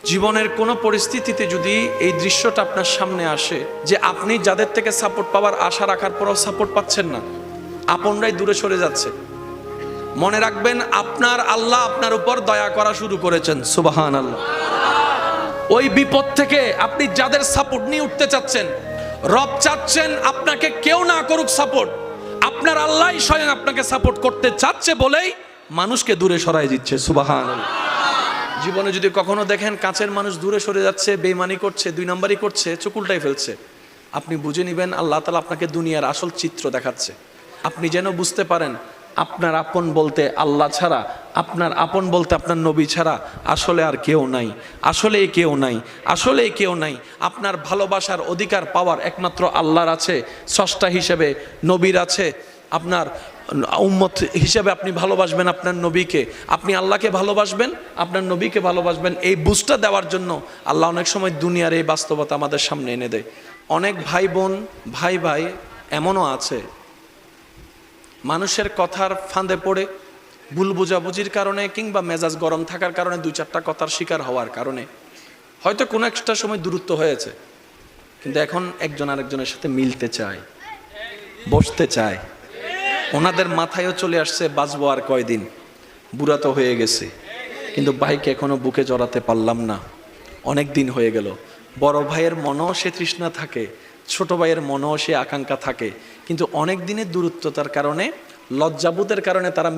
জীবনের কোনো পরিস্থিতিতে যদি এই দৃশ্যটা আপনার সামনে আসে যে আপনি যাদের থেকে সাপোর্ট পাওয়ার আশা রাখার পরেও সাপোর্ট পাচ্ছেন না, আপনরাই দূরে সরে যাচ্ছে, মনে রাখবেন আপনার আল্লাহ আপনার উপর দয়া করা শুরু করেছেন। সুবহানাল্লাহ। ওই বিপদ থেকে আপনি যাদের সাপোর্ট নিয়ে উঠতে চাচ্ছেন, রব চাচ্ছেন আপনাকে কেউ না করুক সাপোর্ট, আপনার আল্লাহই স্বয়ং আপনাকে সাপোর্ট করতে চাচ্ছে বলেই মানুষকে দূরে সরাই দিচ্ছে। সুবহানাল্লাহ। জীবনে যদি কখনো দেখেন কাছের মানুষ দূরে সরে যাচ্ছে, বেঈমানি করছে, দুই নাম্বারই করছে, চোখ উল্টাই ফেলছে, আপনি বুঝে নেবেন আল্লাহ তাআলা আপনাকে দুনিয়ার আসল চিত্র দেখাচ্ছে। আপনি যেন বুঝতে পারেন আপনার আপন বলতে আল্লাহ ছাড়া, আপনার আপন বলতে আপনার নবী ছাড়া আসলে আর কেউ নাই, আসলে কেউ নাই, আসলে কেউ নাই। আপনার ভালোবাসার অধিকার পাওয়ার একমাত্র আল্লাহর আছে, স্রষ্টা হিসেবে নবীর আছে। আপনার উম্মত হিসেবে আপনি ভালোবাসবেন আপনার নবীকে, আপনি আল্লাহকে ভালোবাসবেন, আপনার নবীকে ভালোবাসবেন। এই বুঝটা দেওয়ার জন্য আল্লাহ অনেক সময় দুনিয়ার এই বাস্তবতা আমাদের সামনে এনে দেয়। অনেক ভাই বোন, ভাই ভাই এমনও আছে মানুষের কথার ফাঁদে পড়ে, ভুল বোঝাবুঝির কারণে কিংবা মেজাজ গরম থাকার কারণে দুই চারটা কথার শিকার হওয়ার কারণে হয়তো কোনো একটা সময় দূরত্ব হয়েছে, কিন্তু এখন একজন আরেকজনের সাথে মিলতে চায়, বসতে চায়। ওনাদের মাথায়ও চলে আসছে বাঁচবো আর কয়দিন, বুড়া তো হয়ে গেছে, কিন্তু ভাইকে এখনো বুকে জড়াতে পারলাম না, অনেক দিন হয়ে গেল। বড় ভাইয়ের মনেও সে তৃষ্ণা থাকে, ছোট ভাইয়ের মনেও সে আকাঙ্ক্ষা থাকে, কিন্তু অনেক দিনের দূরত্বতার কারণে, লজ্জাবোধের কারণে তারা